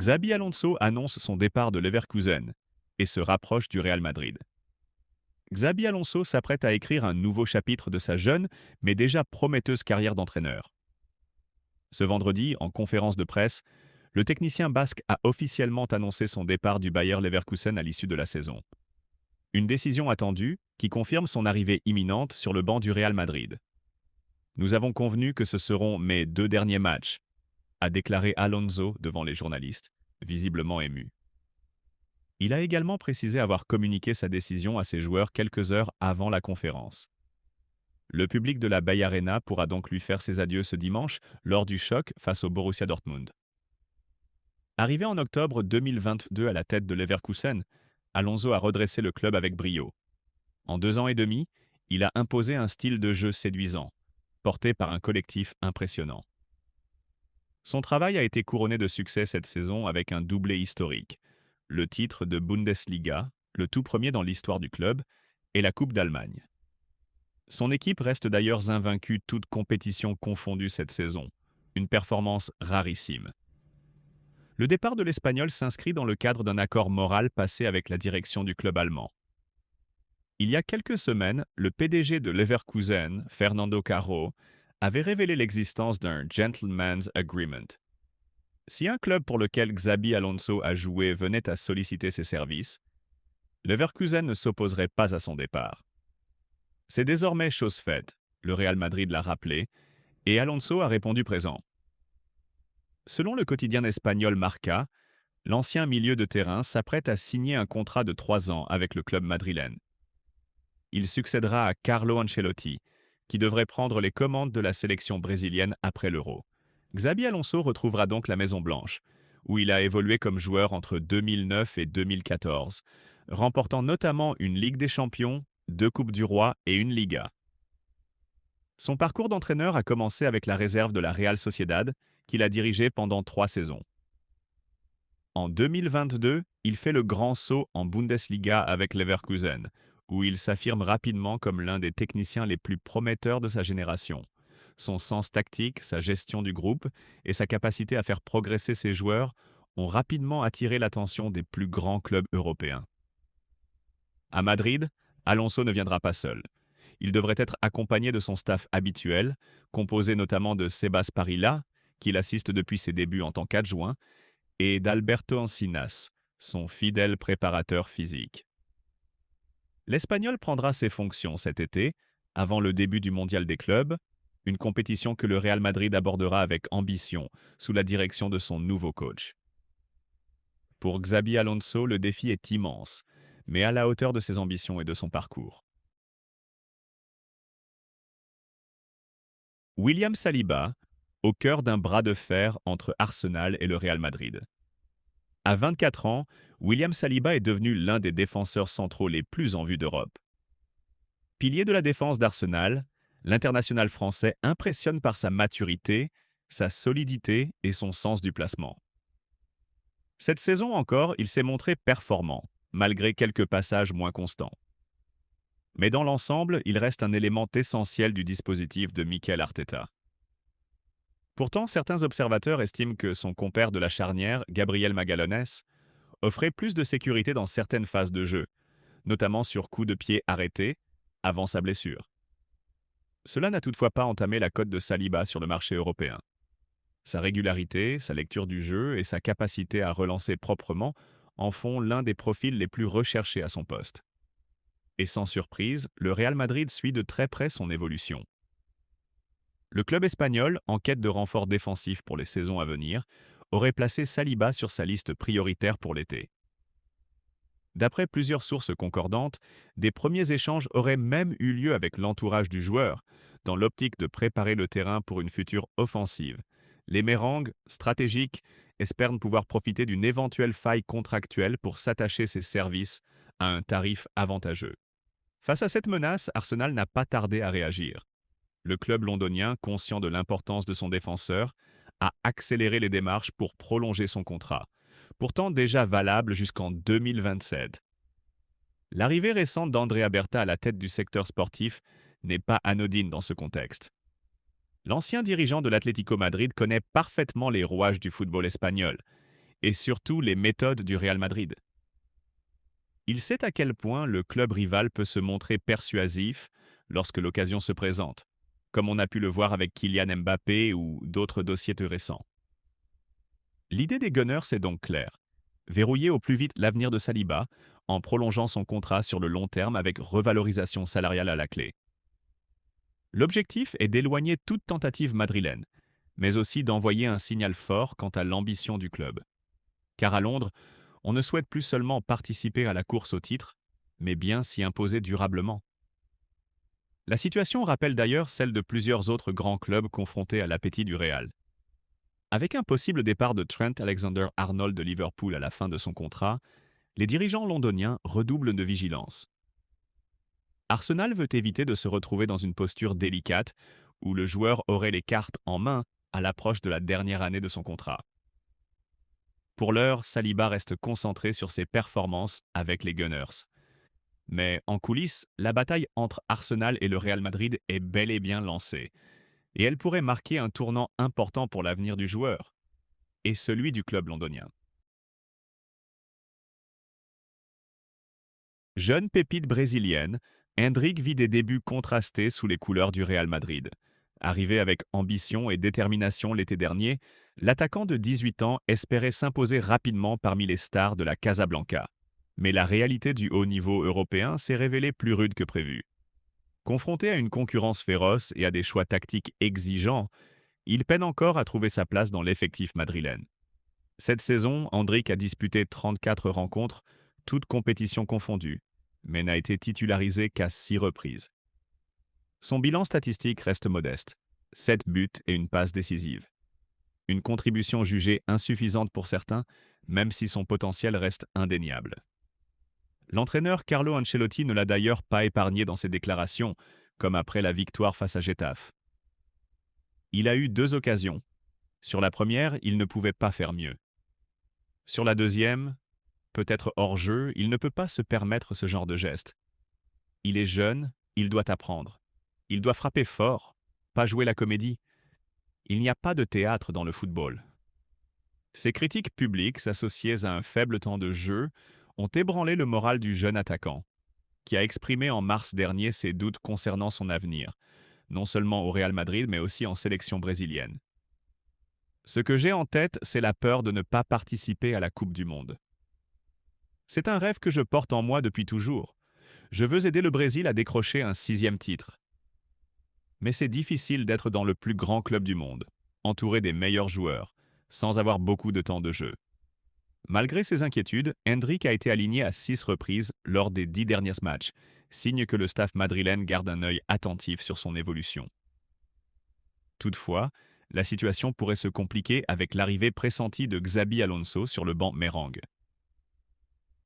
Xabi Alonso annonce son départ de Leverkusen et se rapproche du Real Madrid. Xabi Alonso s'apprête à écrire un nouveau chapitre de sa jeune, mais déjà prometteuse carrière d'entraîneur. Ce vendredi, en conférence de presse, le technicien basque a officiellement annoncé son départ du Bayer Leverkusen à l'issue de la saison. Une décision attendue qui confirme son arrivée imminente sur le banc du Real Madrid. Nous avons convenu que ce seront mes 2 derniers matchs, a déclaré Alonso devant les journalistes, visiblement ému. Il a également précisé avoir communiqué sa décision à ses joueurs quelques heures avant la conférence. Le public de la Bay Arena pourra donc lui faire ses adieux ce dimanche lors du choc face au Borussia Dortmund. Arrivé en octobre 2022 à la tête de Leverkusen, Alonso a redressé le club avec brio. En 2 ans et demi, il a imposé un style de jeu séduisant, porté par un collectif impressionnant. Son travail a été couronné de succès cette saison avec un doublé historique, le titre de Bundesliga, le tout premier dans l'histoire du club, et la Coupe d'Allemagne. Son équipe reste d'ailleurs invaincue toute compétition confondue cette saison, une performance rarissime. Le départ de l'Espagnol s'inscrit dans le cadre d'un accord moral passé avec la direction du club allemand. Il y a quelques semaines, le PDG de Leverkusen, Fernando Carro, avait révélé l'existence d'un gentleman's agreement. Si un club pour lequel Xabi Alonso a joué venait à solliciter ses services, Leverkusen ne s'opposerait pas à son départ. C'est désormais chose faite, le Real Madrid l'a rappelé, et Alonso a répondu présent. Selon le quotidien espagnol Marca, l'ancien milieu de terrain s'apprête à signer un contrat de 3 ans avec le club madrilène. Il succédera à Carlo Ancelotti, qui devrait prendre les commandes de la sélection brésilienne après l'Euro. Xabi Alonso retrouvera donc la Maison-Blanche, où il a évolué comme joueur entre 2009 et 2014, remportant notamment une Ligue des Champions, 2 Coupes du Roi et une Liga. Son parcours d'entraîneur a commencé avec la réserve de la Real Sociedad, qu'il a dirigée pendant 3 saisons. En 2022, il fait le grand saut en Bundesliga avec Leverkusen, où il s'affirme rapidement comme l'un des techniciens les plus prometteurs de sa génération. Son sens tactique, sa gestion du groupe et sa capacité à faire progresser ses joueurs ont rapidement attiré l'attention des plus grands clubs européens. À Madrid, Alonso ne viendra pas seul. Il devrait être accompagné de son staff habituel, composé notamment de Sebas Parilla, qui l'assiste depuis ses débuts en tant qu'adjoint, et d'Alberto Encinas, son fidèle préparateur physique. L'Espagnol prendra ses fonctions cet été, avant le début du Mondial des clubs, une compétition que le Real Madrid abordera avec ambition, sous la direction de son nouveau coach. Pour Xabi Alonso, le défi est immense, mais à la hauteur de ses ambitions et de son parcours. William Saliba, au cœur d'un bras de fer entre Arsenal et le Real Madrid. À 24 ans, William Saliba est devenu l'un des défenseurs centraux les plus en vue d'Europe. Pilier de la défense d'Arsenal, l'international français impressionne par sa maturité, sa solidité et son sens du placement. Cette saison encore, il s'est montré performant, malgré quelques passages moins constants. Mais dans l'ensemble, il reste un élément essentiel du dispositif de Mikel Arteta. Pourtant, certains observateurs estiment que son compère de la charnière, Gabriel Magalhães, offrait plus de sécurité dans certaines phases de jeu, notamment sur coups de pied arrêtés, avant sa blessure. Cela n'a toutefois pas entamé la cote de Saliba sur le marché européen. Sa régularité, sa lecture du jeu et sa capacité à relancer proprement en font l'un des profils les plus recherchés à son poste. Et sans surprise, le Real Madrid suit de très près son évolution. Le club espagnol, en quête de renforts défensifs pour les saisons à venir, aurait placé Saliba sur sa liste prioritaire pour l'été. D'après plusieurs sources concordantes, des premiers échanges auraient même eu lieu avec l'entourage du joueur, dans l'optique de préparer le terrain pour une future offensive. Les Mérangs, stratégiques, espèrent pouvoir profiter d'une éventuelle faille contractuelle pour s'attacher ses services à un tarif avantageux. Face à cette menace, Arsenal n'a pas tardé à réagir. Le club londonien, conscient de l'importance de son défenseur, a accéléré les démarches pour prolonger son contrat, pourtant déjà valable jusqu'en 2027. L'arrivée récente d'Andrea Berta à la tête du secteur sportif n'est pas anodine dans ce contexte. L'ancien dirigeant de l'Atlético Madrid connaît parfaitement les rouages du football espagnol et surtout les méthodes du Real Madrid. Il sait à quel point le club rival peut se montrer persuasif lorsque l'occasion se présente, comme on a pu le voir avec Kylian Mbappé ou d'autres dossiers plus récents. L'idée des Gunners est donc claire. Verrouiller au plus vite l'avenir de Saliba en prolongeant son contrat sur le long terme avec revalorisation salariale à la clé. L'objectif est d'éloigner toute tentative madrilène, mais aussi d'envoyer un signal fort quant à l'ambition du club. Car à Londres, on ne souhaite plus seulement participer à la course au titre, mais bien s'y imposer durablement. La situation rappelle d'ailleurs celle de plusieurs autres grands clubs confrontés à l'appétit du Real. Avec un possible départ de Trent Alexander-Arnold de Liverpool à la fin de son contrat, les dirigeants londoniens redoublent de vigilance. Arsenal veut éviter de se retrouver dans une posture délicate où le joueur aurait les cartes en main à l'approche de la dernière année de son contrat. Pour l'heure, Saliba reste concentré sur ses performances avec les Gunners. Mais en coulisses, la bataille entre Arsenal et le Real Madrid est bel et bien lancée. Et elle pourrait marquer un tournant important pour l'avenir du joueur et celui du club londonien. Jeune pépite brésilienne, Endrick vit des débuts contrastés sous les couleurs du Real Madrid. Arrivé avec ambition et détermination l'été dernier, l'attaquant de 18 ans espérait s'imposer rapidement parmi les stars de la Casablanca. Mais la réalité du haut niveau européen s'est révélée plus rude que prévu. Confronté à une concurrence féroce et à des choix tactiques exigeants, il peine encore à trouver sa place dans l'effectif madrilène. Cette saison, Endrick a disputé 34 rencontres, toutes compétitions confondues, mais n'a été titularisé qu'à 6 reprises. Son bilan statistique reste modeste, 7 buts et une passe décisive. Une contribution jugée insuffisante pour certains, même si son potentiel reste indéniable. L'entraîneur Carlo Ancelotti ne l'a d'ailleurs pas épargné dans ses déclarations, comme après la victoire face à Getafe. Il a eu 2 occasions. Sur la première, il ne pouvait pas faire mieux. Sur la deuxième, peut-être hors jeu, il ne peut pas se permettre ce genre de geste. Il est jeune, il doit apprendre. Il doit frapper fort, pas jouer la comédie. Il n'y a pas de théâtre dans le football. Ces critiques publiques, associées à un faible temps de jeu, ont ébranlé le moral du jeune attaquant, qui a exprimé en mars dernier ses doutes concernant son avenir, non seulement au Real Madrid, mais aussi en sélection brésilienne. Ce que j'ai en tête, c'est la peur de ne pas participer à la Coupe du Monde. C'est un rêve que je porte en moi depuis toujours. Je veux aider le Brésil à décrocher un 6e titre. Mais c'est difficile d'être dans le plus grand club du monde, entouré des meilleurs joueurs, sans avoir beaucoup de temps de jeu. Malgré ses inquiétudes, Endrick a été aligné à 6 reprises lors des 10 derniers matchs, signe que le staff madrilène garde un œil attentif sur son évolution. Toutefois, la situation pourrait se compliquer avec l'arrivée pressentie de Xabi Alonso sur le banc Merengue.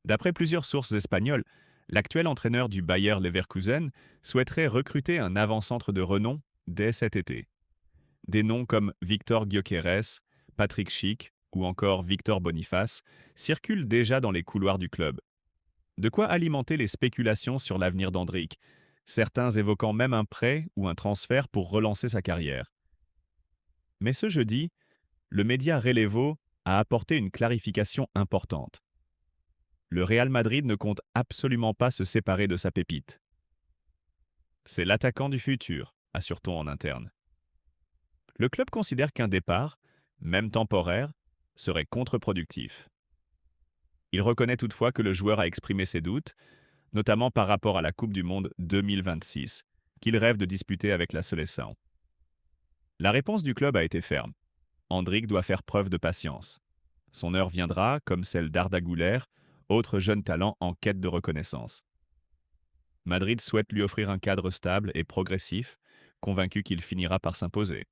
D'après plusieurs sources espagnoles, l'actuel entraîneur du Bayer Leverkusen souhaiterait recruter un avant-centre de renom dès cet été. Des noms comme Victor Gyökeres, Patrick Schick ou encore Victor Boniface circulent déjà dans les couloirs du club. De quoi alimenter les spéculations sur l'avenir d'Endrick, certains évoquant même un prêt ou un transfert pour relancer sa carrière. Mais ce jeudi, le média Relevo a apporté une clarification importante. Le Real Madrid ne compte absolument pas se séparer de sa pépite. C'est l'attaquant du futur, assure-t-on en interne. Le club considère qu'un départ, même temporaire, serait contre-productif. Il reconnaît toutefois que le joueur a exprimé ses doutes, notamment par rapport à la Coupe du Monde 2026, qu'il rêve de disputer avec la Seleção. La réponse du club a été ferme. Endrick doit faire preuve de patience. Son heure viendra, comme celle d'Arda Güler, autre jeune talent en quête de reconnaissance. Madrid souhaite lui offrir un cadre stable et progressif, convaincu qu'il finira par s'imposer.